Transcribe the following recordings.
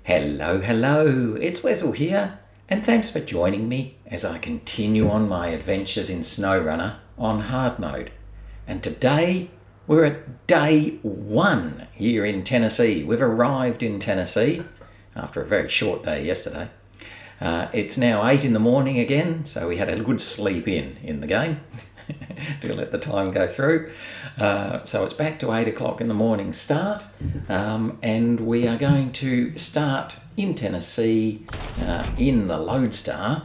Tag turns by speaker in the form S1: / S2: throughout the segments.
S1: Hello, hello, it's Wessel here, and thanks for joining me as I continue on my adventures in SnowRunner on hard mode. And today we're at day 1 here in Tennessee. We've arrived in Tennessee after a very short day yesterday. It's now 8 in the morning again, so we had a good sleep in the game to let the time go through. So it's back to 8 o'clock in the morning start, and we are going to start in Tennessee in the Loadstar,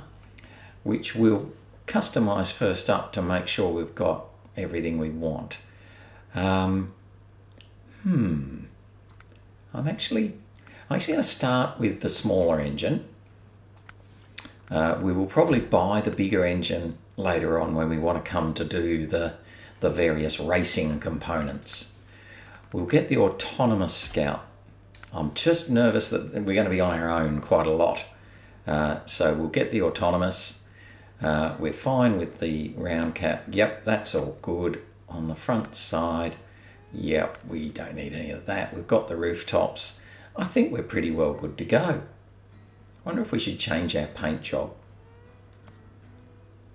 S1: which we'll customise first up to make sure we've got everything we want. I'm actually going to start with the smaller engine. We will probably buy the bigger engine later on when we want to come to do the various racing components. We'll get the autonomous Scout. I'm just nervous that we're going to be on our own quite a lot. So we'll get the autonomous. We're fine with the round cap. Yep, that's all good. On the front side, yep, we don't need any of that. We've got the rooftops. I think we're pretty well good to go. I wonder if we should change our paint job.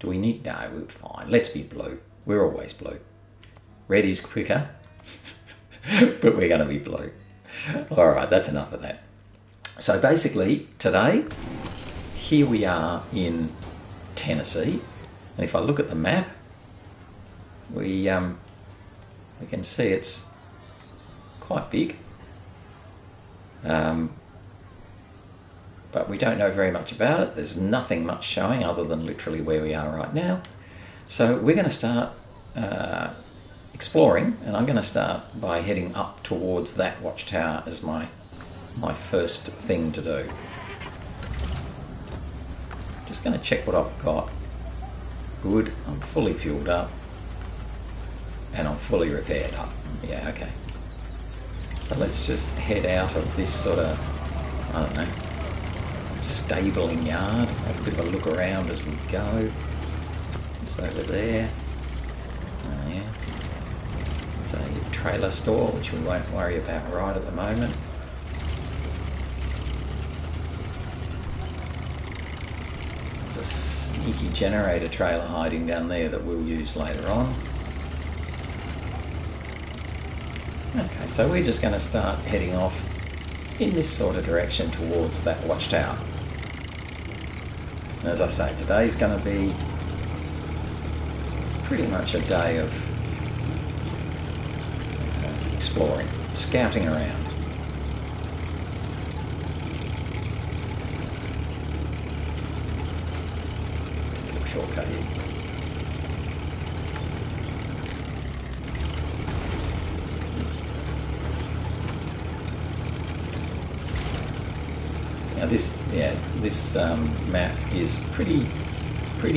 S1: Do we need? No, we're fine. Let's be blue. We're always blue. Red is quicker, but we're going to be blue. All right, that's enough of that. So basically, today, here we are in Tennessee. And if I look at the map, we can see it's quite big. But we don't know very much about it. There's nothing much showing other than literally where we are right now. So we're going to start exploring, and I'm going to start by heading up towards that watchtower as my first thing to do. Just going to check what I've got. Good, I'm fully fueled up, and I'm fully repaired up. Yeah, okay. So let's just head out of this sort of, I don't know, stabling yard, have a bit of a look around as we go. It's over there. Oh yeah. It's a trailer store, which we won't worry about right at the moment. There's a sneaky generator trailer hiding down there that we'll use later on. Okay, so we're just going to start heading off in this sort of direction towards that watchtower. And as I say, today's going to be pretty much a day of exploring, scouting around. Little shortcut here. Now this map is pretty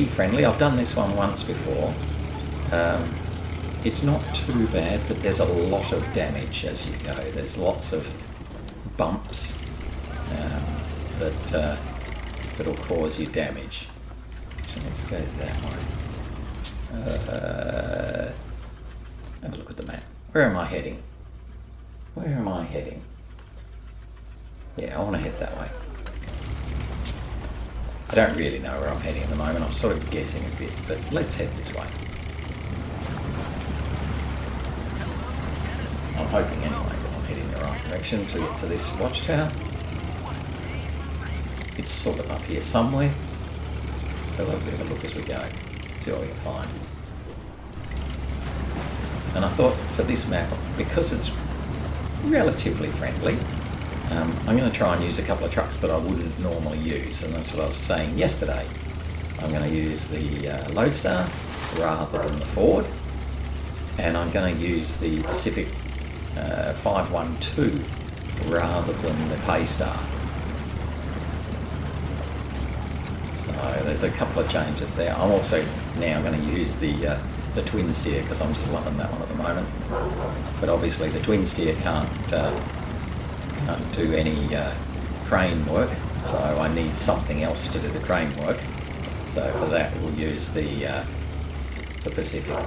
S1: friendly. I've done this one once before. It's not too bad, but there's a lot of damage as you go. There's lots of bumps that'll cause you damage. So let's go that way. Have a look at the map. Where am I heading? Where am I heading? Yeah, I want to head that way. I don't really know where I'm heading at the moment. I'm sort of guessing a bit, but let's head this way. I'm hoping anyway that I'm heading the right direction to get to this watchtower. It's sort of up here somewhere. We'll have a bit of a look as we go. See what we can find. And I thought for this map, because it's relatively friendly, I'm going to try and use a couple of trucks that I wouldn't normally use, and that's what I was saying yesterday. I'm going to use the Loadstar rather than the Ford, and I'm going to use the Pacific 512 rather than the Paystar. So there's a couple of changes there. I'm also now going to use the twin steer because I'm just loving that one at the moment. But obviously the twin steer can't do any crane work, so I need something else to do the crane work. So for that we'll use the Pacific.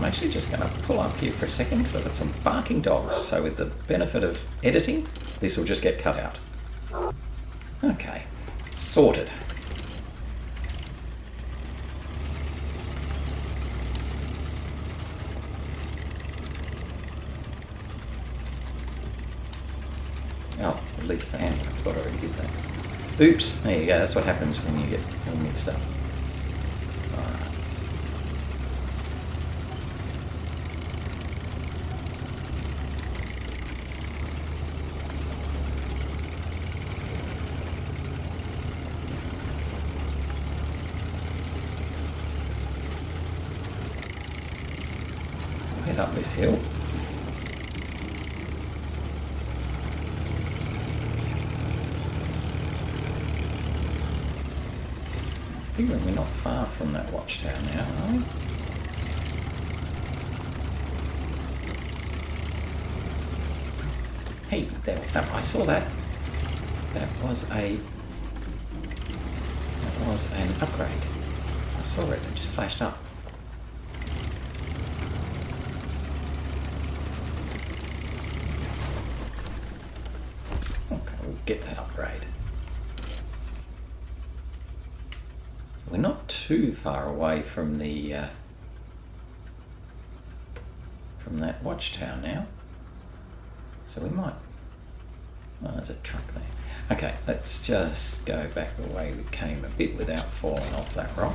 S1: I'm actually just going to pull up here for a second because I've got some barking dogs. So with the benefit of editing, this will just get cut out. Okay, sorted. Oh, release the hand. I thought I already did that. Oops, there you go. That's what happens when you get all mixed up. Alright. We'll head up this hill. We're not far from that watchtower now, are we? Hey, there, I saw that. That was an upgrade. I saw it. It just flashed up. Okay, we'll get that upgrade. We're not too far away from the from that watchtower now, so we might. Oh, there's a truck there. Okay, let's just go back the way we came a bit without falling off that rock.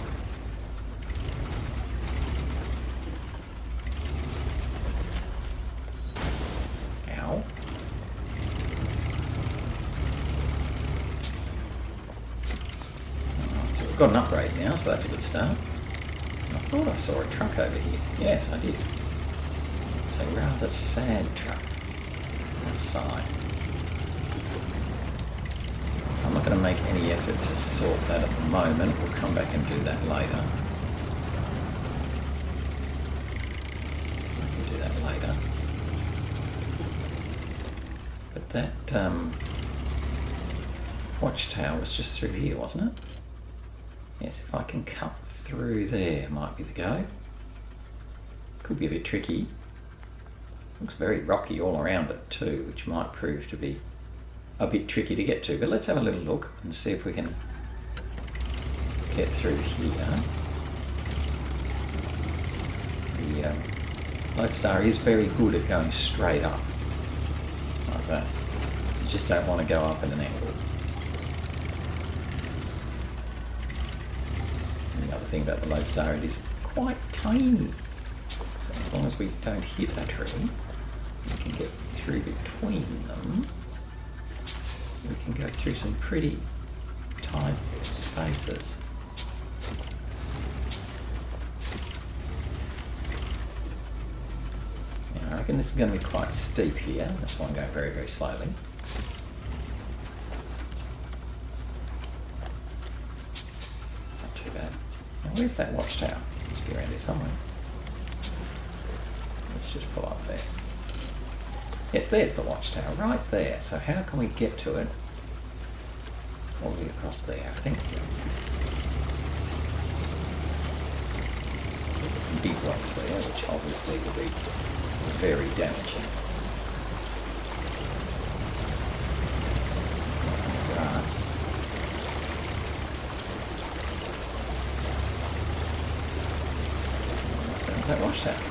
S1: Ow. We've got an upgrade now, so that's a good start. I thought I saw a truck over here. Yes, I did. It's a rather sad truck outside. I'm not going to make any effort to sort that at the moment. We'll come back and do that later. We can do that later. But that watchtower was just through here, wasn't it? Yes, if I can cut through there, might be the go. Could be a bit tricky. Looks very rocky all around it too, which might prove to be a bit tricky to get to. But let's have a little look and see if we can get through here. The Loadstar is very good at going straight up, like that. You just don't want to go up at an angle. The other thing about the Loadstar, it is quite tiny. So as long as we don't hit a tree, we can get through between them. We can go through some pretty tight spaces. Now, I reckon this is going to be quite steep here. That's why I'm going very, very slowly. Not too bad. Now, where's that watchtower? Must be around here somewhere. Let's just pull up there. Yes, there's the watchtower, right there. So how can we get to it? Probably across there, I think. There's some big rocks there, which obviously will be very damaging. Grass. There's that watchtower.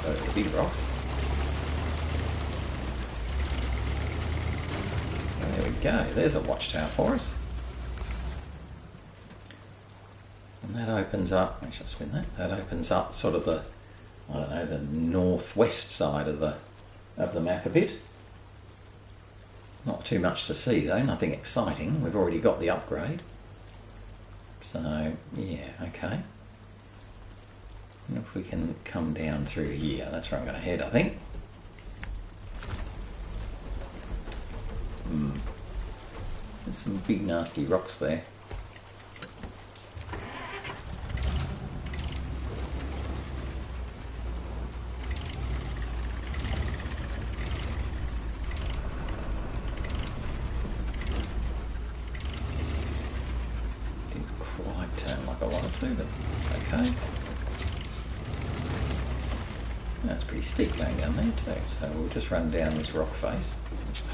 S1: So the big rocks. So there we go. There's a watchtower for us. And that opens up, I shall spin that. That opens up sort of the, I don't know, the northwest side of the map a bit. Not too much to see though, nothing exciting. We've already got the upgrade. So yeah, okay. And if we can come down through here, that's where I'm going to head, I think. There's some big nasty rocks there. Didn't quite turn like I wanted to, but it's okay. pretty steep going down there too. So we'll just run down this rock face.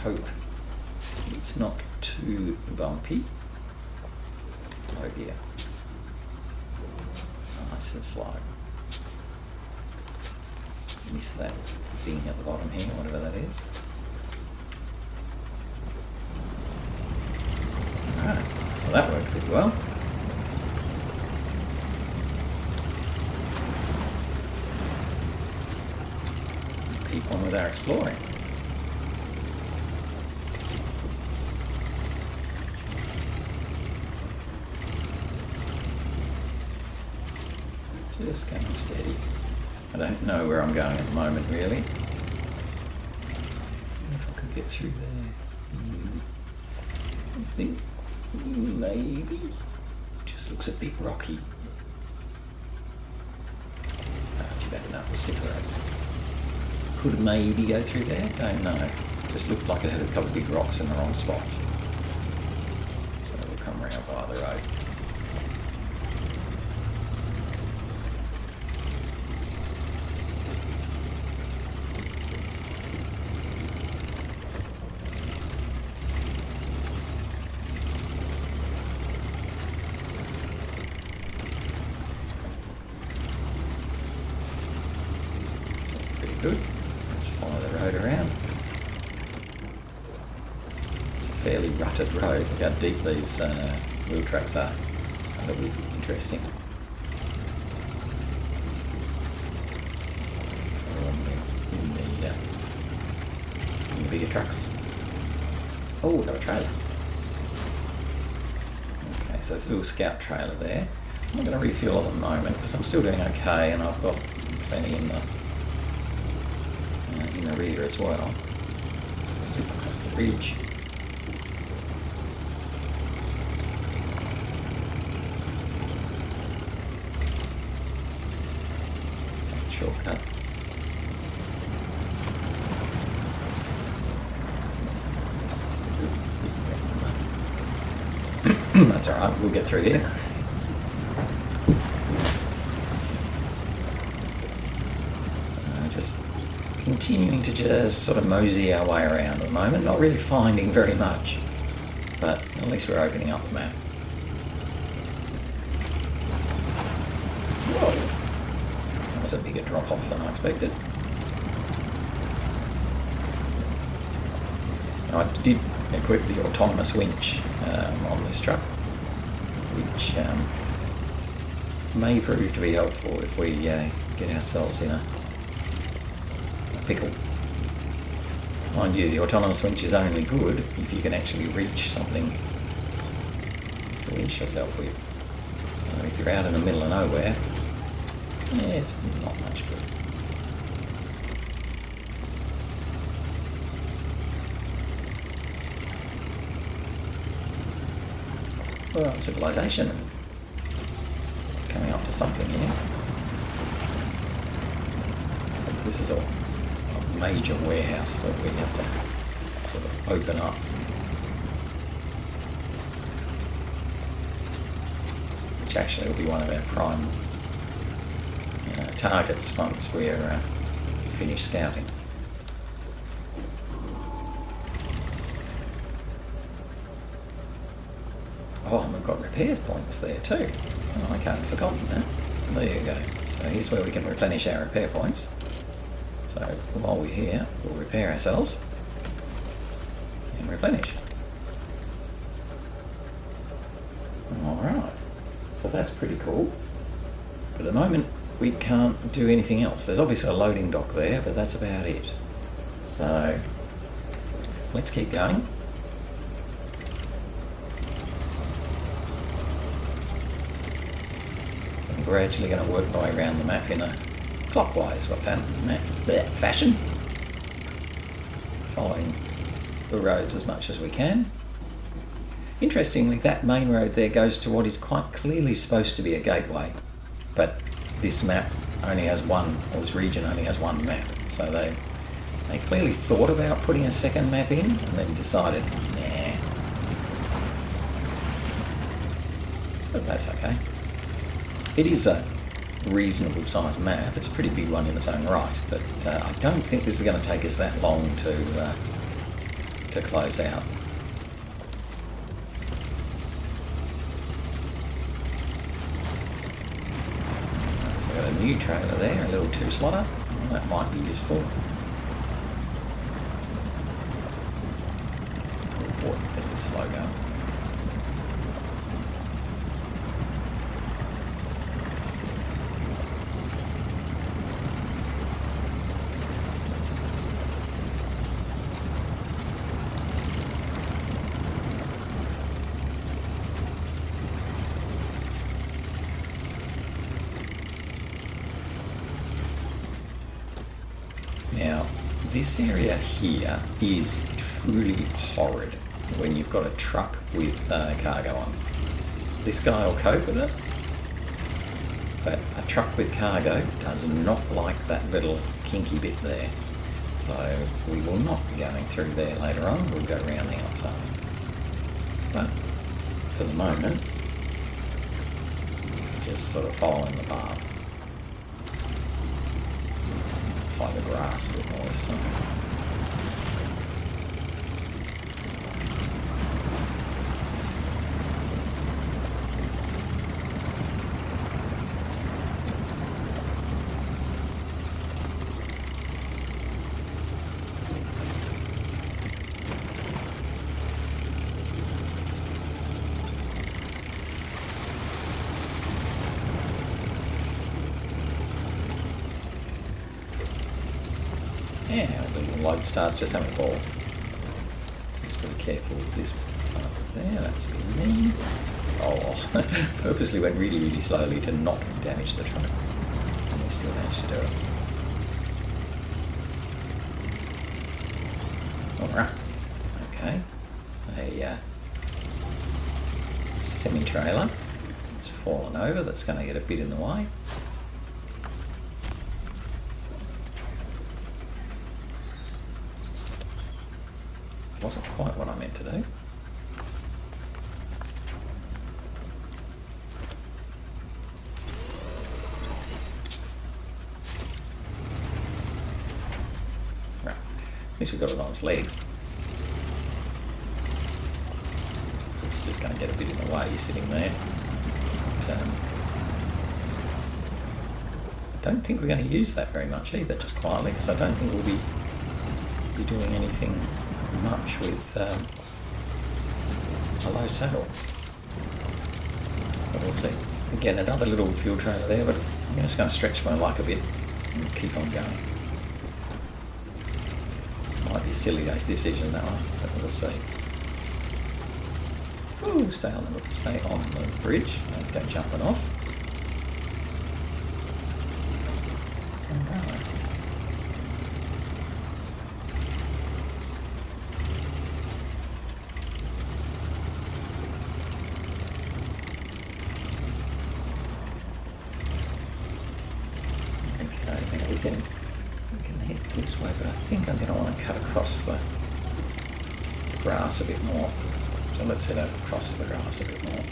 S1: Hope it's not too bumpy. Oh dear. Nice and slow. Miss that thing at the bottom here, whatever that is. Alright, so that worked pretty well. Keep on with our exploring. Just going steady. I don't know where I'm going at the moment, really. If I could get through there. I think maybe. Just looks a bit rocky. Too bad enough. We'll stick to that. Could maybe go through there. Don't know. Just looked like it had a couple of big rocks in the wrong spots. So we'll come around by the road. Good. Just follow the road around. It's a fairly rutted road. Look how deep these wheel tracks are. That'll be interesting. In the bigger trucks. Oh, we've got a trailer. Okay, so there's a little scout trailer there. I'm not going to refuel at the moment because I'm still doing okay and I've got plenty in the rear as well. Zip across the ridge. Shortcut. That's alright, we'll get through here. Continuing to just sort of mosey our way around at the moment, not really finding very much, but at least we're opening up the map. Whoa! That was a bigger drop off than I expected. I did equip the autonomous winch on this truck, which may prove to be helpful if we get ourselves in a pickle. Mind you, the autonomous winch is only good if you can actually reach something to winch yourself with. So if you're out in the middle of nowhere, it's not much good. Well, civilization. Coming up to something here. This is a major warehouse that we have to sort of open up. Which actually will be one of our prime targets once we're finished scouting. Oh, and we've got repairs points there too. Oh, I can't have forgotten that. There you go. So here's where we can replenish our repair points. So while we're here, we'll repair ourselves and replenish. Alright, so that's pretty cool. But at the moment, we can't do anything else. There's obviously a loading dock there, but that's about it. So let's keep going. So I'm gradually going to work my way around the map in a clockwise fashion, following the roads as much as we can. Interestingly, that main road there goes to what is quite clearly supposed to be a gateway, but this map only has one, or this region only has one map, so they clearly thought about putting a second map in and then decided, nah. But that's okay. It is reasonable sized map. It's a pretty big one in its own right, but I don't think this is going to take us that long to close out. So I've got a new trailer there, a little 2-slotter. Well, that might be useful. Oh boy, this is slow going. Now, this area here is truly horrid when you've got a truck with cargo on. This guy will cope with it, but a truck with cargo does not like that little kinky bit there. So we will not be going through there later on, we'll go around the outside. But for the moment, just sort of following the path. Apply the grass a bit more this time. Yeah, the little Loadstar's just having a ball. Just got to be careful with this part there, that's a bit mean. Oh, purposely went really, really slowly to not damage the truck. And we still managed to do it. Alright, okay. A semi-trailer. It's fallen over, that's going to get a bit in the way. Wasn't quite what I meant to do. Right, at least we've got it on its legs. It's just going to get a bit in the way sitting there. But, I don't think we're going to use that very much either, just quietly, because I don't think we'll be doing anything much with a low saddle. But we'll see. Again, another little fuel trailer there, but I'm just going to stretch my luck a bit and keep on going. Might be a silly decision that one, but we'll see. Ooh, stay on the bridge, don't go jumping off. Alright. We can head this way, but I think I'm going to want to cut across the grass a bit more. So let's head over across the grass a bit more.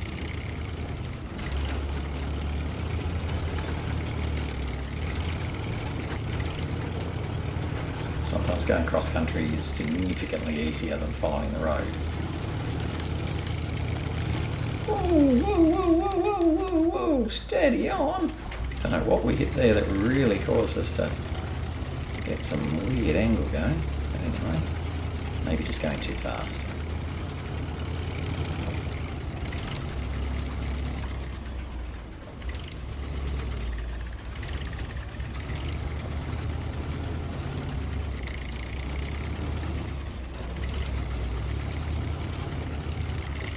S1: Sometimes going cross country is significantly easier than following the road. Whoa, whoa, whoa, whoa, whoa, whoa, whoa, steady on! Don't know what we hit there that really caused us to get some weird angle going. But anyway, maybe just going too fast.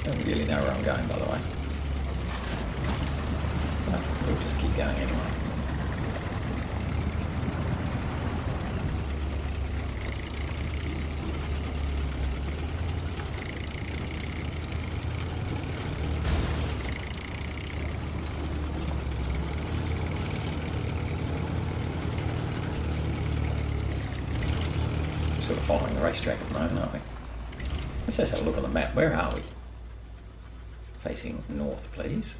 S1: I don't really know where I'm going, by the way. We'll just keep going anyway. Sort of following the racetrack at the moment, aren't we? Let's just have a look on the map. Where are we? Facing north, please.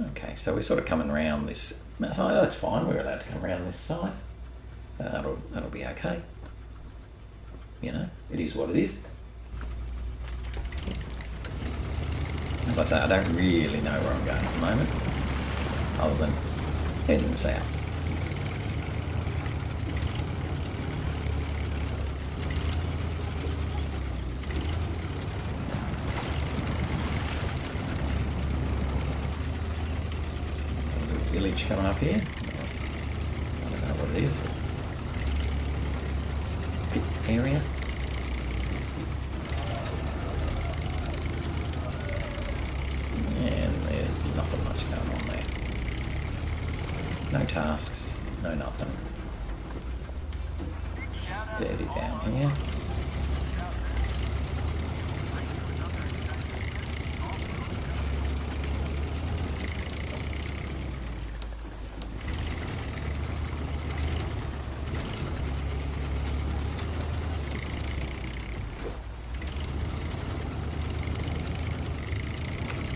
S1: Okay, so we're sort of coming around this side. Oh, that's fine, we're allowed to come around this side. That'll be okay. You know, it is what it is. As I say, I don't really know where I'm going at the moment, other than heading south. A little village coming up here. I don't know what it is. Pit area. And there's nothing much going on there. No tasks, no nothing. Steady down here.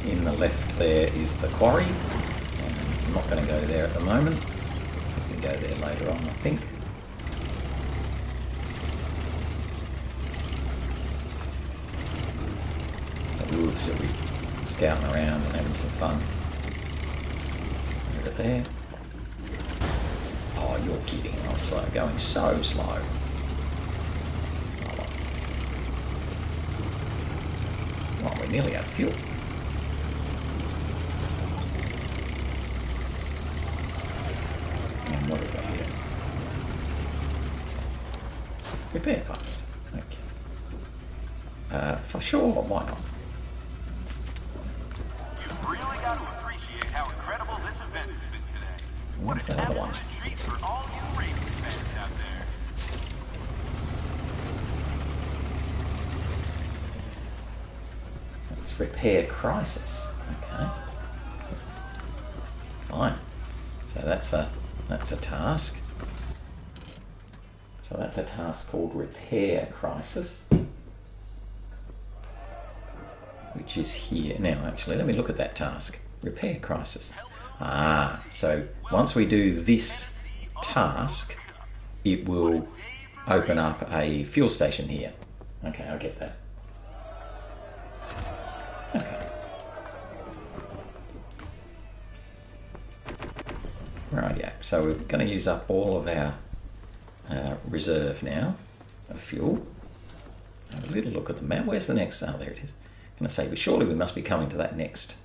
S1: In the left there is the quarry. I'm not going to go there at the moment. We can go there later on, I think. So we'll still be scouting around and having some fun. Over there. Oh, you're kidding. I was slow, going so slow. Well, we're nearly out of fuel. And what have we got here? Repair parts. Okay. For sure, why not?
S2: You've really got to appreciate how incredible this event has been today.
S1: What's that other one?
S2: What a treat for all you racing fans out there.
S1: Let's repair crisis. Okay. Fine. So that's a task. So that's a task called repair crisis, which is here. Now, actually, let me look at that task. Repair crisis. So once we do this task, it will open up a fuel station here. Okay, I get that. Okay. Right, yeah. So we're going to use up all of our reserve now of fuel. Have a little look at the map. Where's the next? Oh, there it is. I'm going to say, surely we must be coming to that next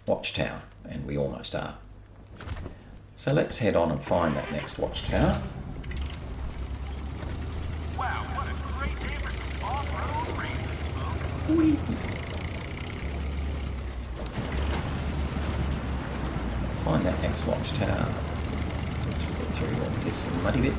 S1: watchtower, and we almost are. So let's head on and find that next watchtower.
S2: Wow, what a great day for some off-road racing, folks.
S1: Find that next watchtower. Let's get through all this muddy bit.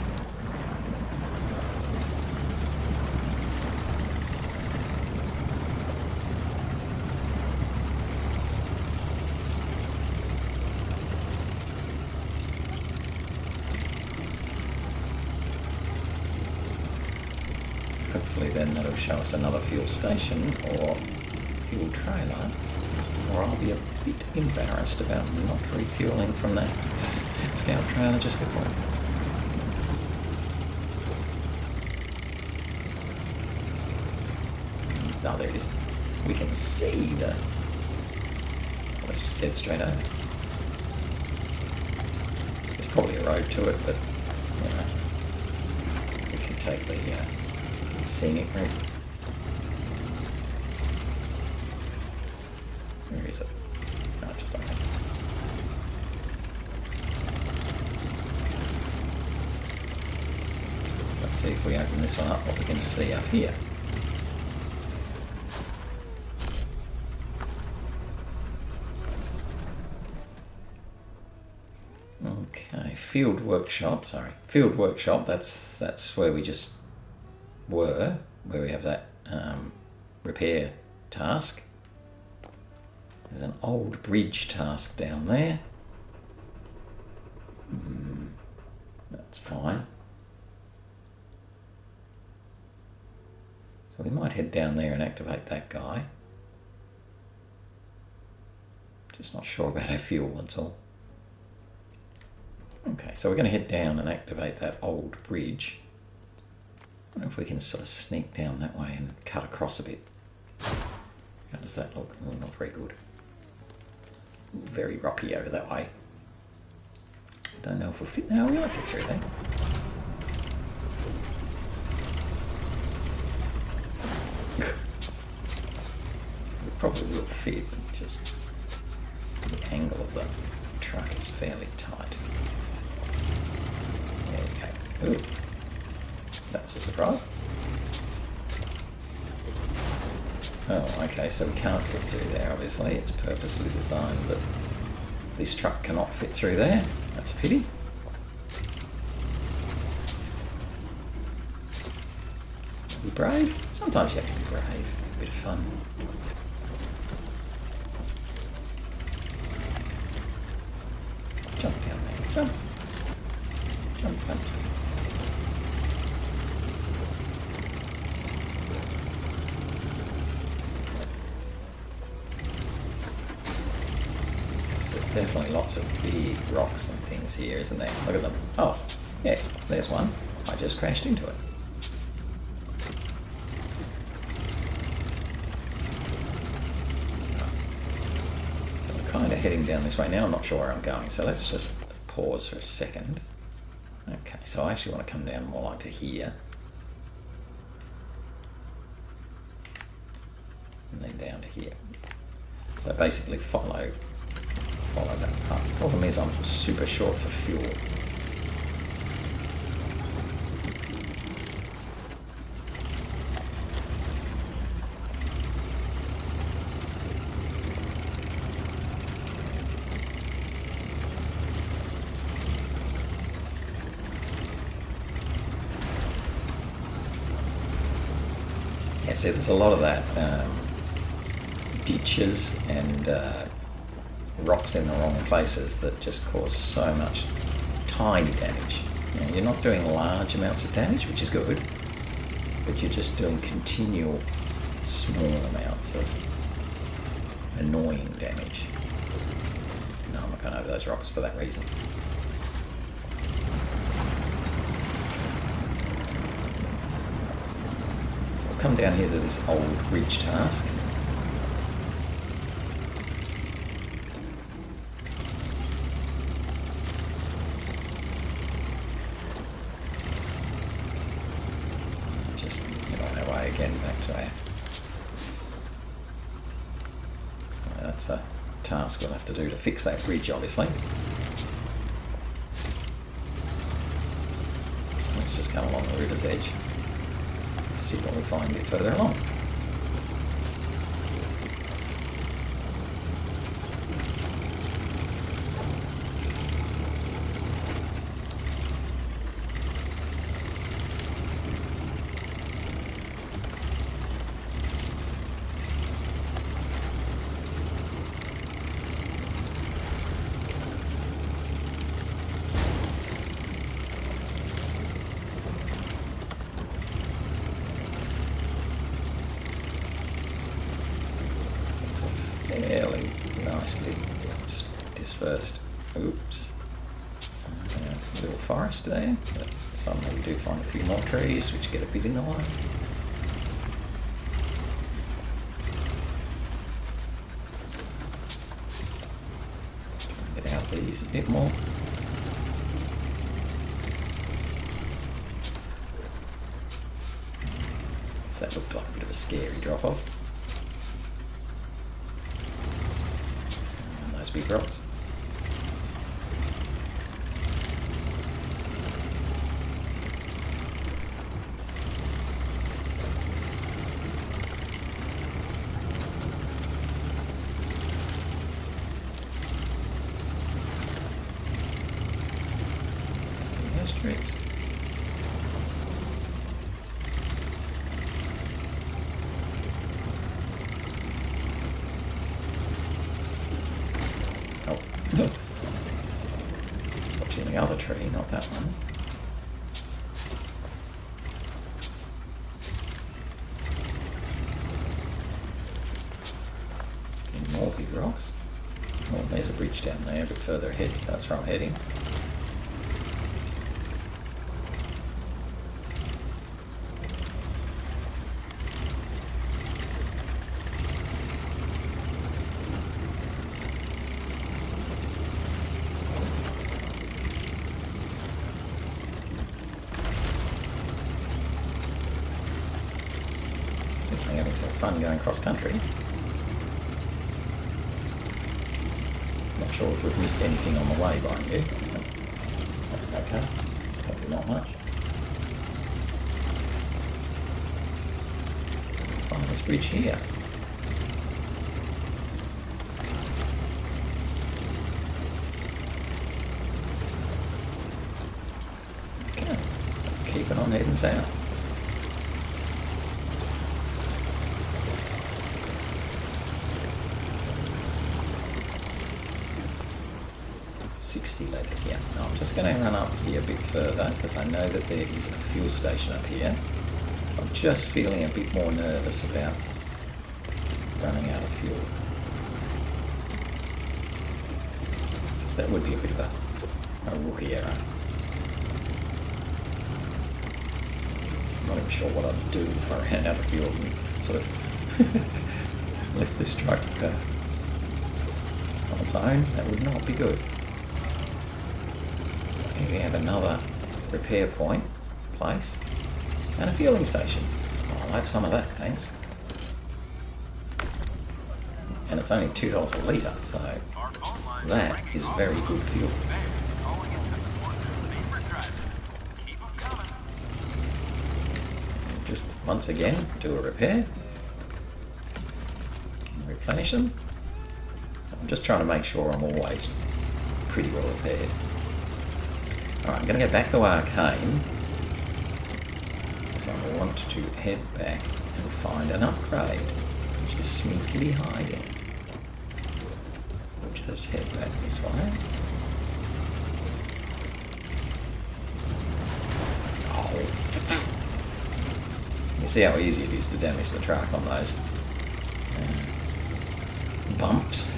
S1: Hopefully then that'll show us another fuel station or fuel trailer, or I'll be a bit embarrassed about not refueling from that scout trailer just before. Oh, there it is. We can see the... Let's just head straight over. There's probably a road to it, but, you know, we can take the scenic route. Where is it? No, just on there. So let's see if we open this one up, what we can see up here. Okay, field workshop, that's where we just were, where we have that repair task. There's an old bridge task down there. That's fine. So we might head down there and activate that guy. Just not sure about our fuel, that's all. Okay, so we're going to head down and activate that old bridge. I wonder if we can sort of sneak down that way and cut across a bit. How does that look? Oh, not very good. Very rocky over that way. Don't know if we'll fit. No, we might fit through there. We probably will fit, just the angle of the truck is fairly tight. There we go. Ooh, that was a surprise. Oh, okay, so we can't fit through there, obviously. It's purposely designed that this truck cannot fit through there. That's a pity. Be brave. Sometimes you have to be brave. A bit of fun. Jump down there. Jump. Jump, jump. There's definitely lots of big rocks and things here, isn't there? Look at them. Oh, yes, there's one. I just crashed into it. So I'm kind of heading down this way now. I'm not sure where I'm going, so let's just pause for a second. Okay, so I actually want to come down more like to here. And then down to here. So basically follow that path. The problem is I'm super short for fuel. Yeah, see, there's a lot of that ditches and rocks in the wrong places that just cause so much tiny damage. You know, you're not doing large amounts of damage, which is good, but you're just doing continual small amounts of annoying damage. No, I'm not going over those rocks for that reason. I'll come down here to this old ridge task. Again, back to our... That's a task we'll have to do to fix that bridge, obviously. So let's just come along the river's edge. See what we find a bit further along. Fairly nicely dispersed. Oops. Little forest there, but suddenly we do find a few more trees which get a bit in the way. Get out these a bit more. So that looked like a bit of a scary drop off. Big rocks. Those tricks. Watching the other tree, not that one. Getting more big rocks. More There's a bridge down there, a bit further ahead, so that's where I'm heading. Definitely having some fun going cross country. Not sure if we've missed anything on the way, mind you. That's okay. Probably not much. Find this bridge here. Okay. Keep it on heading south. Letters, yeah. No, I'm just going to run up here a bit further because I know that there is a fuel station up here. So I'm just feeling a bit more nervous about running out of fuel. So that would be a bit of a rookie error. I'm not even sure what I'd do if I ran out of fuel and sort of left this truck on its own. That would not be good. We have another repair point place and a fueling station. So I'll have some of that, thanks. And it's only $2 a litre, so that is very good fuel. Just once again do a repair, replenish them. I'm just trying to make sure I'm always pretty well repaired. Alright, I'm going to go back the way I came, because I want to head back and find an upgrade, which is sneakily hiding. We'll just head back this way. Oh. You see how easy it is to damage the truck on those bumps.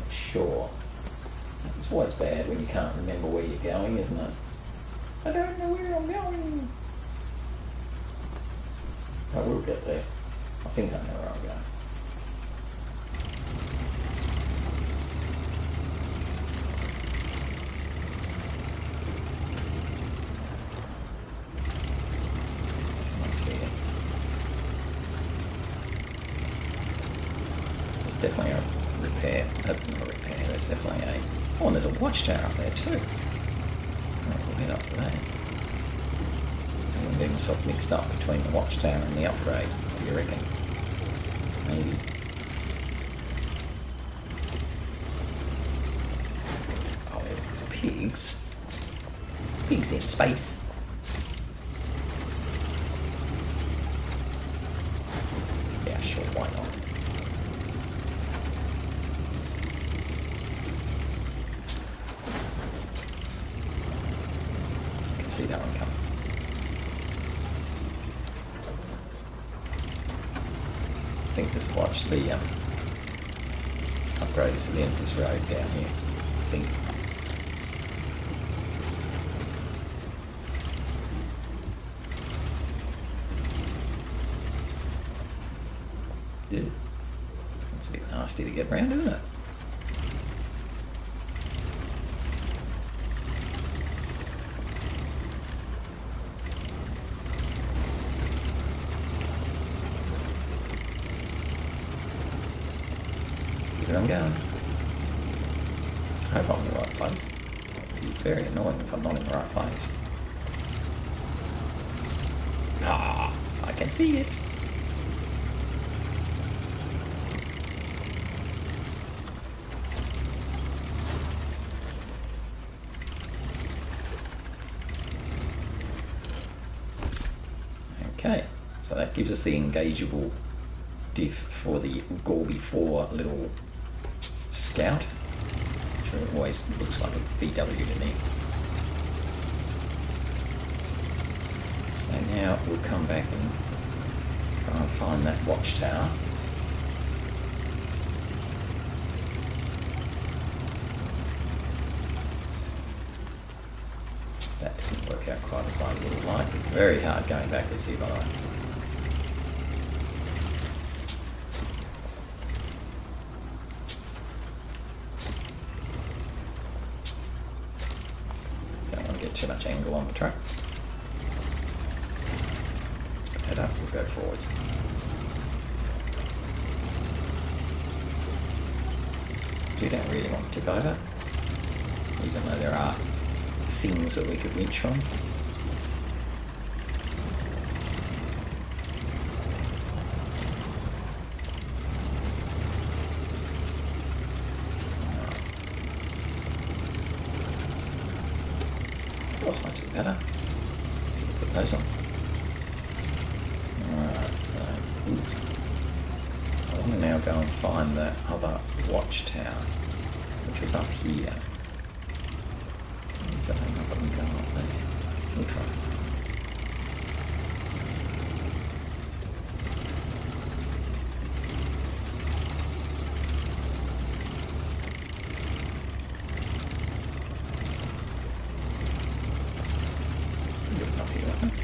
S1: Sure. It's always bad when you can't remember where you're going, isn't it? I don't know where I'm going. I will get there. I think I know where I'm going. There's definitely a repair. There's definitely a... Oh, and there's a watchtower up there too. Right, we'll head up to that. I'm getting myself mixed up between the watchtower and the upgrade. What do you reckon? Maybe. Oh, pigs. Pigs in space. Yeah, sure, why not? See that one coming. I think this watch, the upgrade is at the end of this road down here. I think. Yeah. It's a bit nasty to get around, isn't it? Here I'm going. I hope I'm in the right place. It'd be very annoying if I'm not in the right place. Ah, I can see it. Okay, so that gives us the engageable diff for the Gorby 4 little scout, which It always looks like a VW to me. So now we'll come back and try and find that watchtower. That didn't work out quite as I would have liked. Very hard going backwards here, by the way. Don't want to get too much angle on the truck. Let's head up, we'll go forwards. You don't really want to tip over, even though there are things that we could winch from. Oh, that's a bit better. Put those on. Alright, I want to now go and find the other watchtower, which is up here. So I don't know if I can go up there. We'll try. I think it was up here, I think.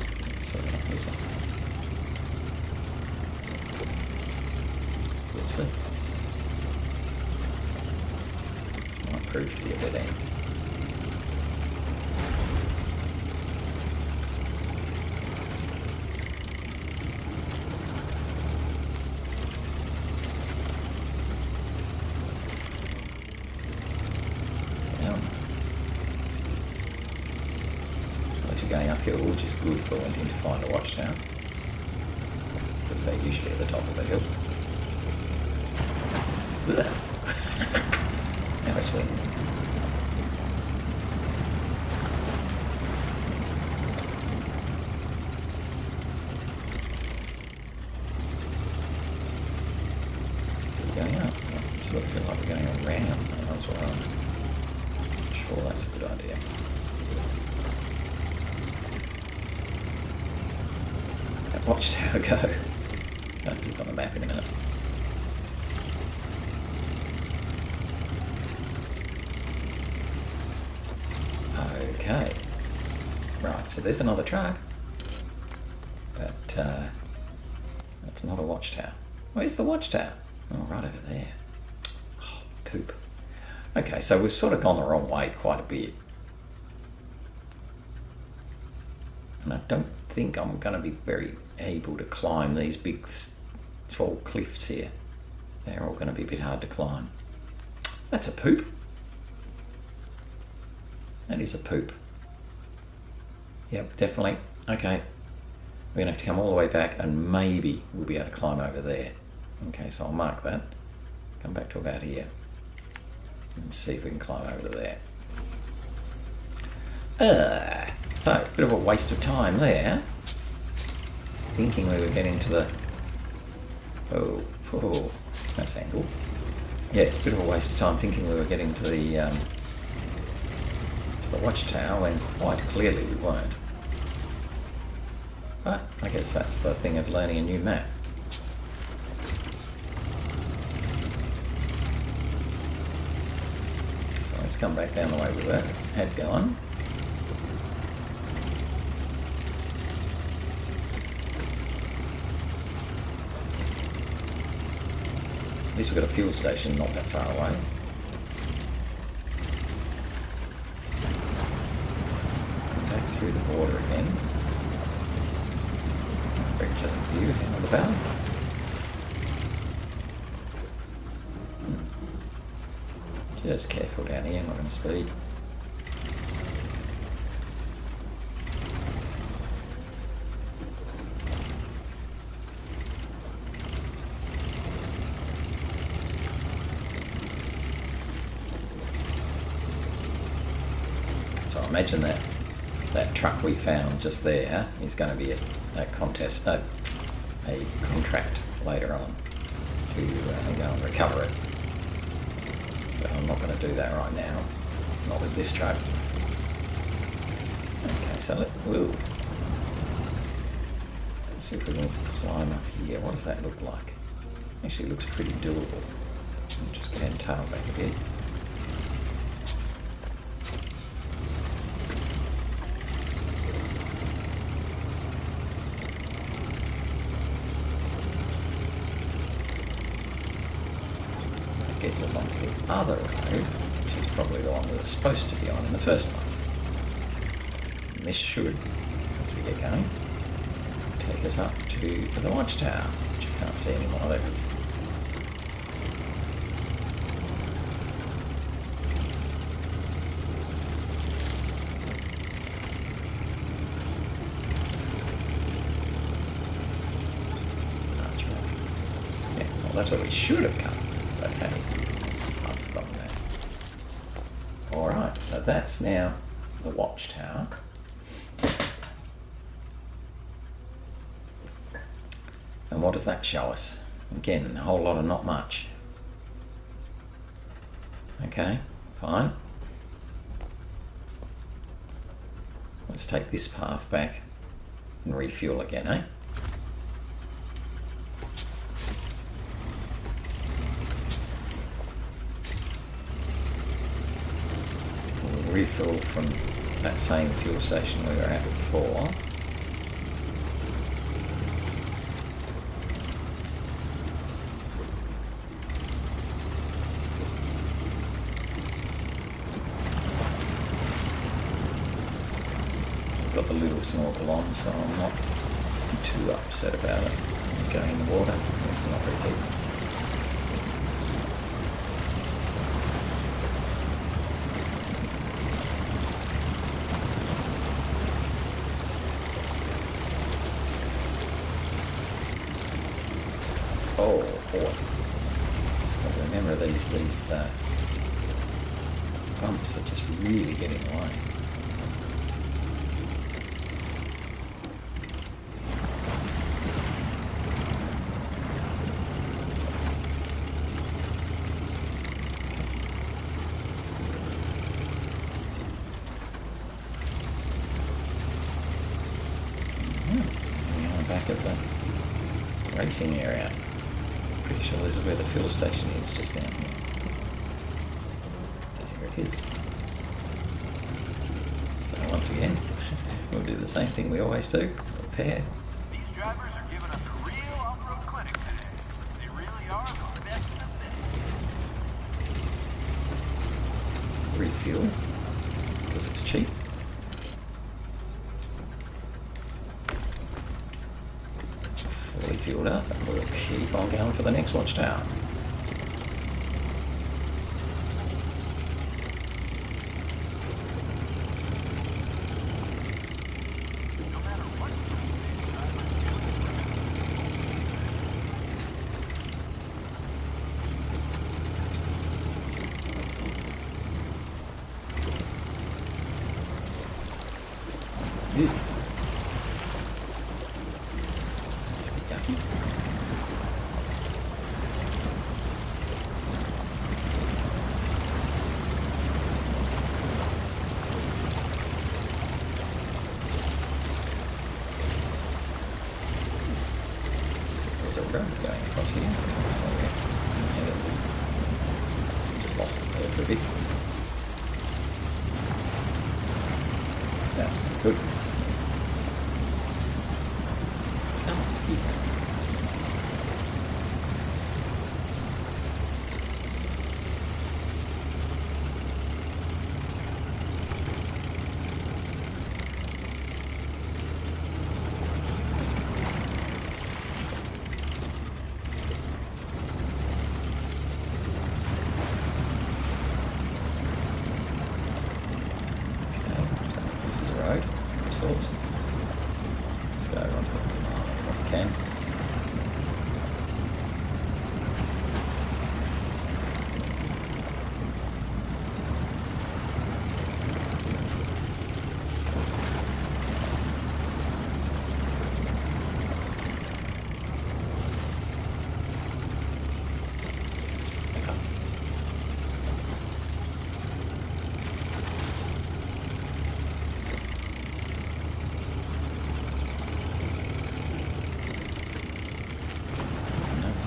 S1: Sorry, up here. We'll see. Might prove to be a dead end. Going uphill, which is good for wanting to find a watchtower, because they're usually at the top of the hill. Now I swing. Still going up. I sort of feel like we're going around now as well. I'm sure that's a good idea. Watchtower go. I'll click on the map in a minute. Okay. Right, so there's another truck. But that's not a watchtower. Where's the watchtower? Oh, right over there. Oh, poop. Okay, so we've sort of gone the wrong way quite a bit. And I don't think I'm going to be very able to climb these big tall cliffs here. They're all going to be a bit hard to climb. That's a poop. That is a poop. Yep, definitely. Okay. We're going to have to come all the way back and maybe we'll be able to climb over there. Okay, so I'll mark that. Come back to about here. And see if we can climb over to there. So, a bit of a waste of time there. Thinking we were getting to the... Oh, that's angle. Yeah, it's a bit of a waste of time thinking we were getting to the watchtower when quite clearly we weren't. But I guess that's the thing of learning a new map. So let's come back down the way we had gone. At least we've got a fuel station not that far away. Take through the border again. Very pleasant view here on the valley. Just careful down here, not going to speed. So I imagine that truck we found just there is going to be a contract later on to go and recover it. But I'm not going to do that right now. Not with this truck. Okay, so let's see if we can climb up here. What does that look like? Actually, it looks pretty doable. I'm just going to tail back a bit. That gets us onto the other road, which is probably the one we were supposed to be on in the first place. And this should, as we get going, take us up to the watchtower, which you can't see anymore. There it is. Yeah, well, that's where we should have come. But hey, I've forgotten that. Alright, so that's now the watchtower. And what does that show us? Again, a whole lot of not much. Okay, fine. Let's take this path back and refuel again, eh? We'll refill from that same fuel station we were at before. Got the little snorkel on, so I'm not too upset about it going in the water. It's not very deep. Oh boy! But remember these bumps are just really getting in the way. Back of the racing area. Pretty sure this is where the fuel station is, just down here. There it is. So once again, we'll do the same thing we always do. Repair.
S2: These drivers are giving us a real off-road clinic today. They really are the best in the city.
S1: Refuel, because it's cheap. Fully fueled up, and we'll keep on going for the next watchtower. There's a road going across here. So yeah, there it is. Just lost it there for a bit. That's good. Road, of sorts. Let's go around what we can.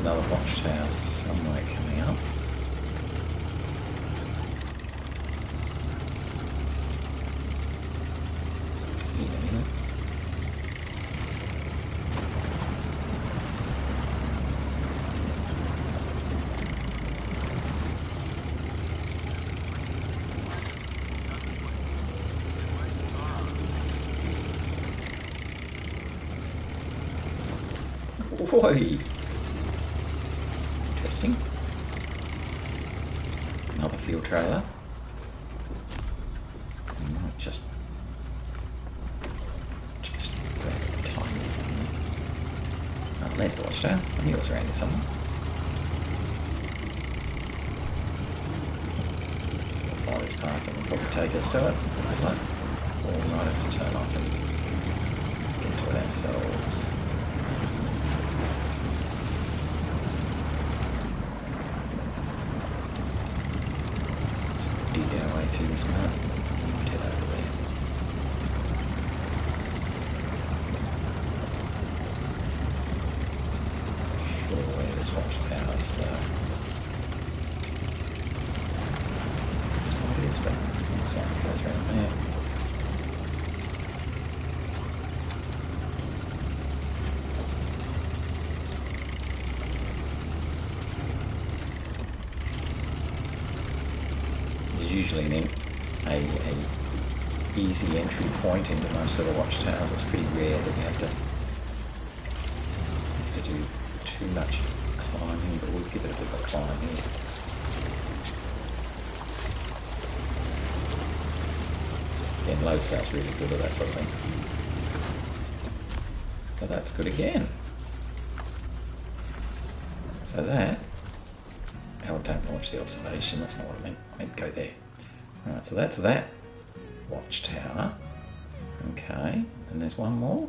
S1: another watchtower somewhere coming up. In a minute. Oi! Interesting. Another fuel trailer. We might just grab a tiny one. Oh, there's the watchtower. I knew it was around here somewhere. We'll follow this path and we'll probably take us to it. Or we might have to turn off and get to it ourselves. Dig our way through this map. Head over there. Sure where this watchtower is. That's what it is, but looks like it goes around there. Usually a easy entry point into most of the watchtowers. It's pretty rare that you have to do too much climbing, but we'll give it a bit of a climb here. Again, Loadstar's really good at that sort of thing. So that's good again. So that... Oh, don't launch the observation, that's not what I meant. I meant go there. Right, so that's that watchtower. Okay, and there's one more?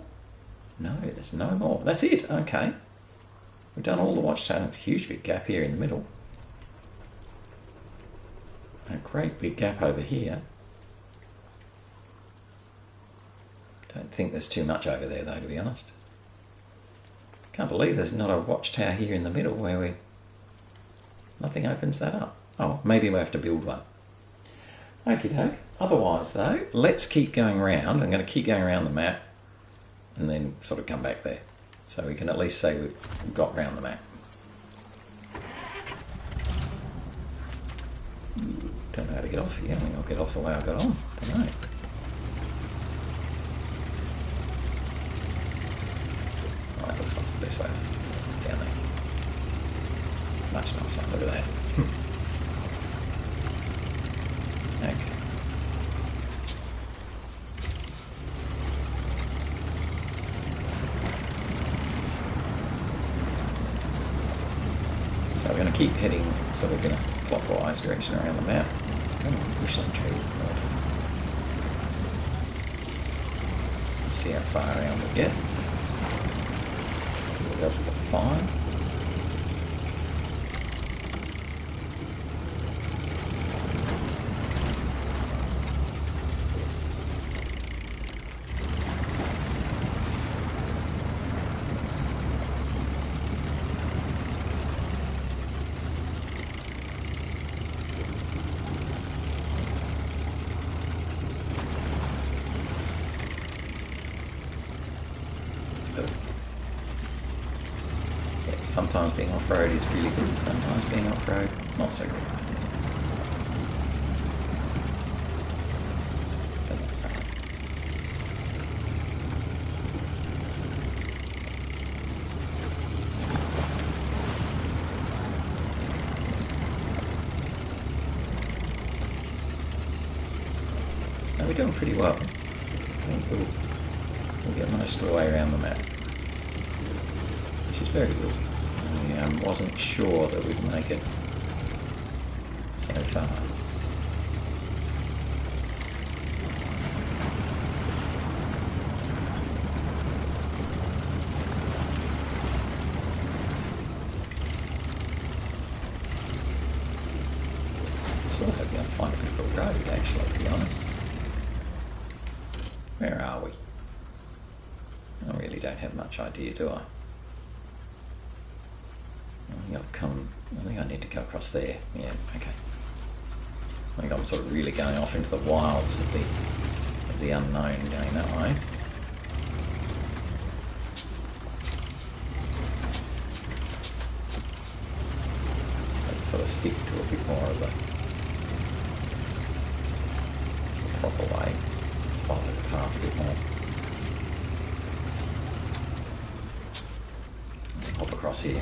S1: No, there's no more. That's it, okay. We've done all the watchtowers. Huge big gap here in the middle. A great big gap over here. Don't think there's too much over there though, to be honest. Can't believe there's not a watchtower here in the middle where nothing opens that up. Oh, maybe we have to build one. Okie doke. Otherwise though, let's keep going around. I'm going to keep going around the map and then sort of come back there. So we can at least say we've got round the map. Don't know how to get off here. I think I'll get off the way I got on. Don't know. Right, looks like it's the best way down there. Much nicer. Look at that. Okay. So we're going to keep heading sort of in a clockwise direction around the map. Come on, push some tree. Let's see how far around we get. What else we've got to find. Sometimes being off-road is really good, sometimes being off-road not so good. No, we're doing pretty well. I think we'll get most of the way around the map, which is very good. I wasn't sure that we'd make it so far. Sort of hoping I'll find a bit of a road, actually, to be honest. Where are we? I really don't have much idea, do I? I think I need to go across there. Yeah, okay. I think I'm sort of really going off into the wilds of the unknown going that way. Let's sort of stick to a bit more of the proper way. Follow the path a bit more. Hop across here.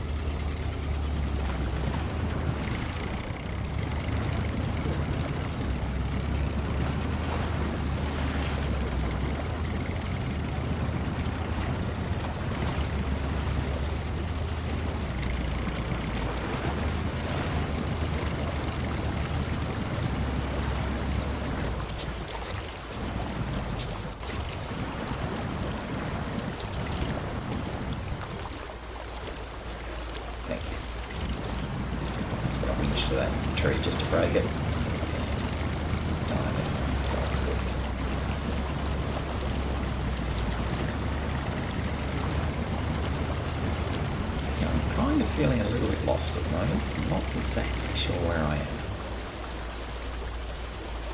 S1: Thank you. Just got a winch to that tree just to break it. Dive it. So that's good. Yeah, I'm kind of feeling a little bit lost at the moment. I'm not exactly sure where I am.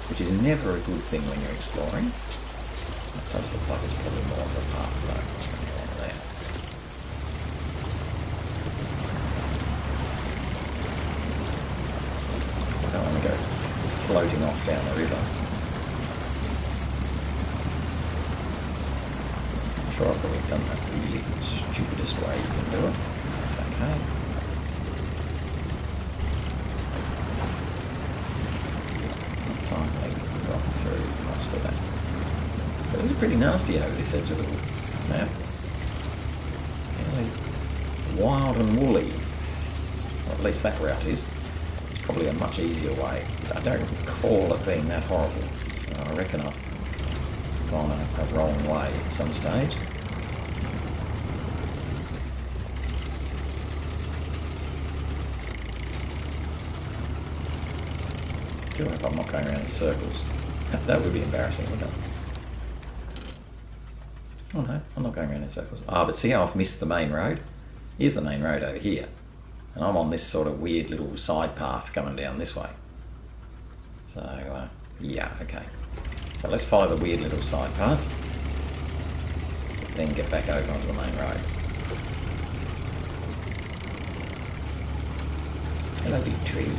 S1: Which is never a good thing when you're exploring. It does look like it's probably more of a path though. Along there. I don't want to go floating off down the river. I'm sure I've probably done that really stupidest way you can do it. It's okay. I'm finally got through most of that. So this is pretty nasty over this edge of the map. Really wild and woolly. Or at least that route is. Probably a much easier way. I don't recall it being that horrible, so I reckon I've gone a wrong way at some stage. I do hope I'm not going around in circles. That would be embarrassing, wouldn't it? Oh no, I'm not going around in circles. Ah, but see how I've missed the main road? Here's the main road over here. And I'm on this sort of weird little side path coming down this way. So, yeah, okay. So let's follow the weird little side path. Then get back over onto the main road. Hello, big tree.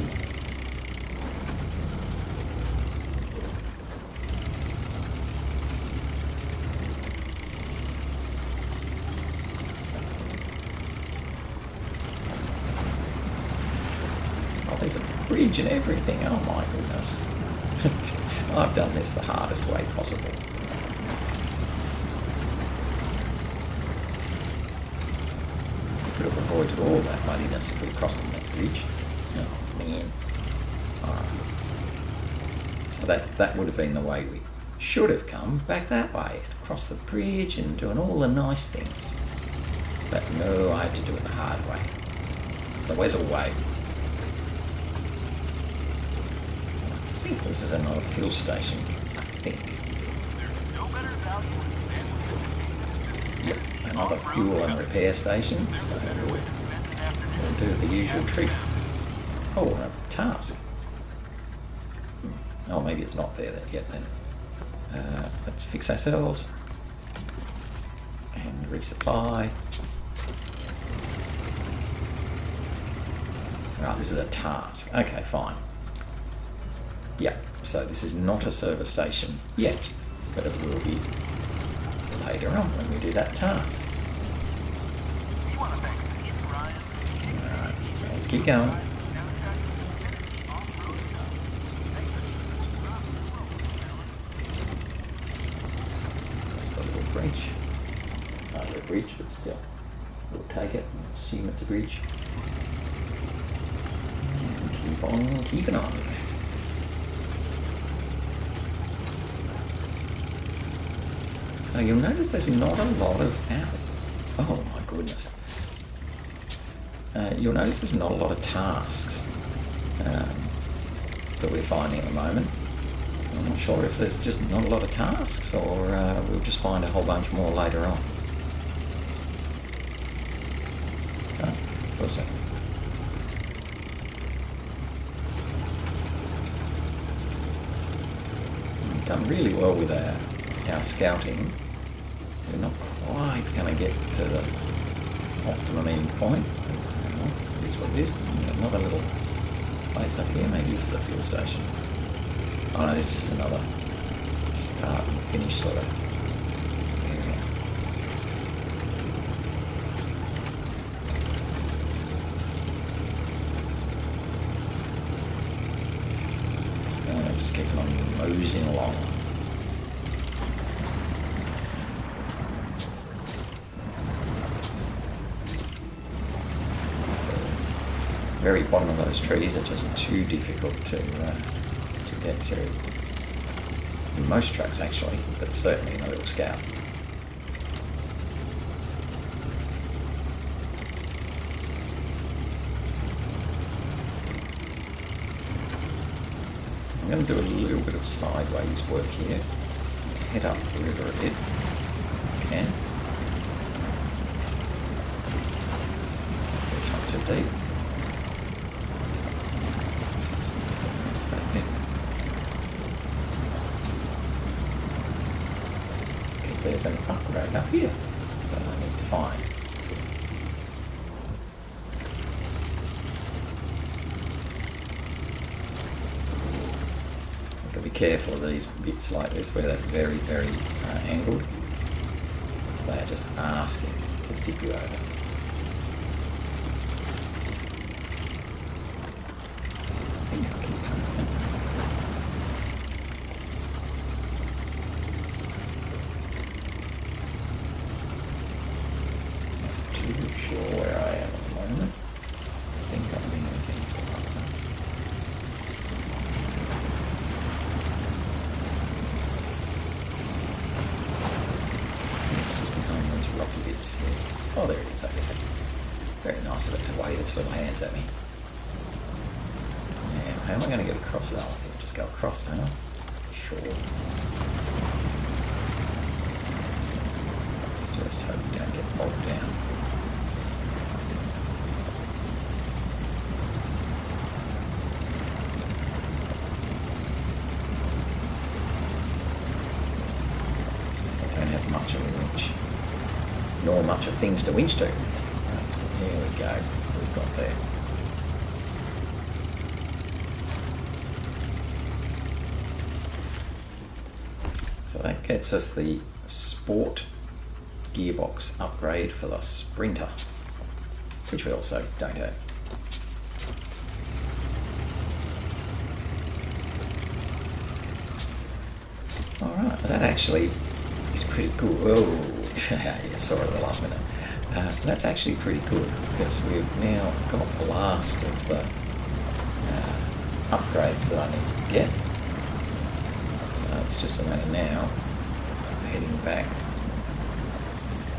S1: There's a bridge and everything. Oh my goodness. I've done this the hardest way possible. Could have avoided all that muddiness if we'd crossed on that bridge. Oh man. Alright. So that would have been the way we should have come, back that way. Across the bridge and doing all the nice things. But no, I had to do it the hard way. The Wessel way. I think this is another fuel station, I think.
S2: There's no better value than
S1: Yep, another fuel and repair station, so we'll do the usual trick. Oh, a task. Oh, maybe it's not there yet then. Let's fix ourselves. And resupply. Right, this is a task. Okay, fine. Yep, so this is not a service station yet, but it will be later on when we do that task. Alright, so let's keep going. That's the little bridge. Not a bridge, but still. We'll take it and assume it's a bridge. And keep on keeping on. So you'll notice there's not a lot of... Oh my goodness. You'll notice there's not a lot of tasks that we're finding at the moment. I'm not sure if there's just not a lot of tasks or we'll just find a whole bunch more later on. Oh, for a second. done really well with our scouting. We're not quite going to get to the optimum end point. It is what it is. Another little place up here. Maybe this is the fuel station. Oh no, this is just another start and finish sort of area. Just keeping on moseying along. The very bottom of those trees are just too difficult to get through. In most trucks actually, but certainly in a little Scout. I'm going to do a little bit of sideways work here. Head up the river a bit. Okay. It's not too deep. Just that bit. Because there's an upgrade up here that I need to find. Be careful of these bits like this where they're very, very angled, because they are just asking to tip you over. I think I'll keep going. Not too sure where I am at the moment. I think I'm being anything for my place. Rocky bits here. Oh, there it is. Okay. Very nice of it to wave its little hands at me. Now, how am I going to get across? Oh, I think I'll just go across, don't I? Sure. Let's just hope we don't get bogged down. So I don't have much of a winch. Nor much of things to winch to. Right, here we go. We've got there. So that gets us the Sport gearbox upgrade for the Sprinter, which we also don't have. Alright, that actually is pretty cool. Oh, yeah, sorry at the last minute. That's actually pretty good because we've now got the last of the upgrades that I need to get. So it's just a matter now of heading back.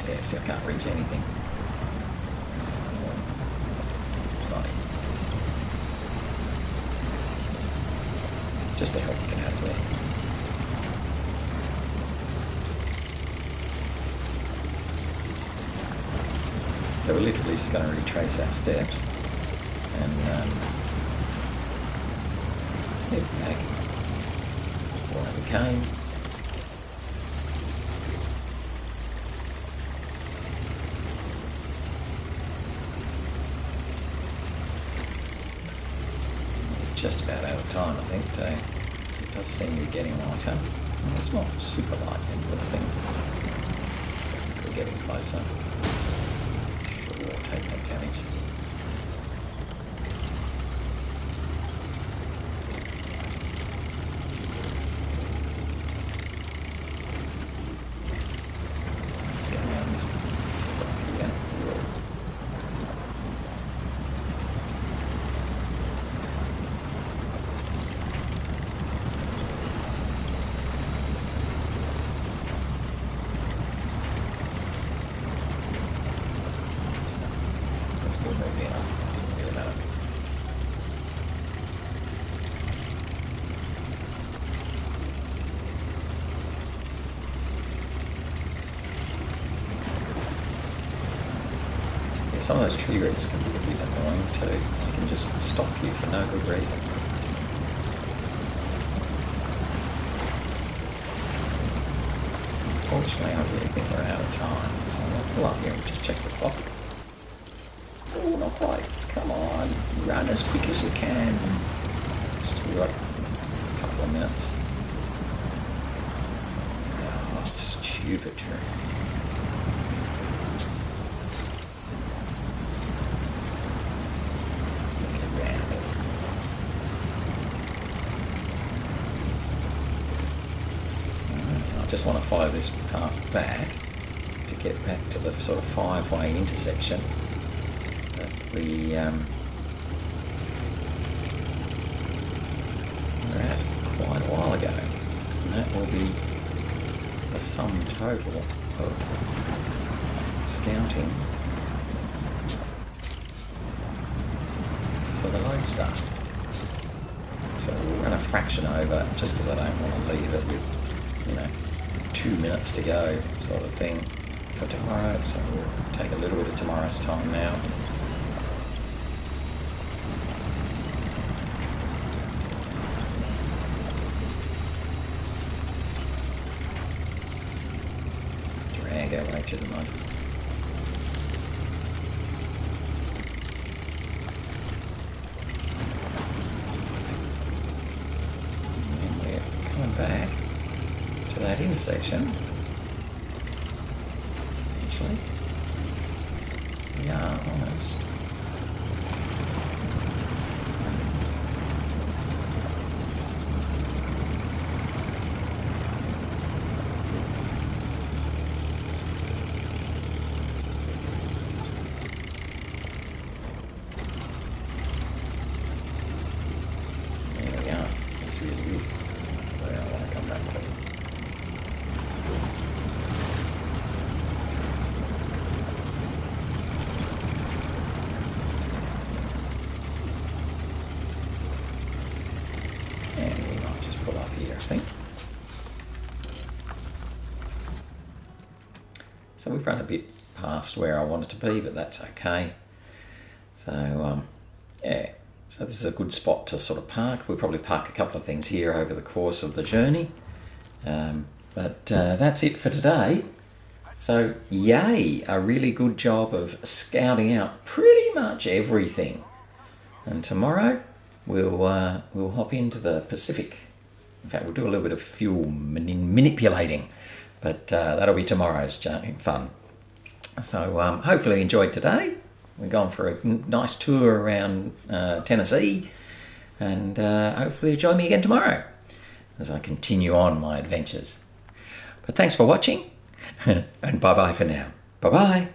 S1: Yeah, see, I can't reach anything. So, just to help get out of there. So we're literally just going to retrace our steps and head back where we came. Just about out of time, I think, too. It does seem to be getting lighter. Well, it's not super light end of the thing. We're getting closer. Take that damage. Just going down this rock here. Still moving up. Didn't really matter. Yeah, some of those tree roots can be a bit annoying too. They can just stop you for no good reason. Unfortunately, I really think we're out of time, so I'm going to pull up here and just check the clock. Oh, not quite. Come on, run as quick as you can. Still got a couple of minutes. Oh, stupid tree. Look around it. I just want to follow this path back to get back to the sort of five-way intersection that we were at quite a while ago. And that will be the sum total of scouting for the Loadstar. So we'll run a fraction over just because I don't want to leave it with, 2 minutes to go sort of thing for tomorrow. So we'll take a little bit of tomorrow's time now. Drag our way through the mud. And we're coming back to that intersection. Actually, we are almost. There we are. This really is where I want to come back to. And we might just pull up here, I think. So we've run a bit past where I wanted to be, but that's okay. So, yeah. So this is a good spot to sort of park. We'll probably park a couple of things here over the course of the journey. But that's it for today. So, yay, a really good job of scouting out pretty much everything. And tomorrow we'll hop into the Pacific. In fact, we'll do a little bit of fuel manipulating, but that'll be tomorrow's fun. So hopefully you enjoyed today. We've gone for a nice tour around Tennessee, and hopefully you join me again tomorrow as I continue on my adventures. But thanks for watching, and bye-bye for now. Bye-bye.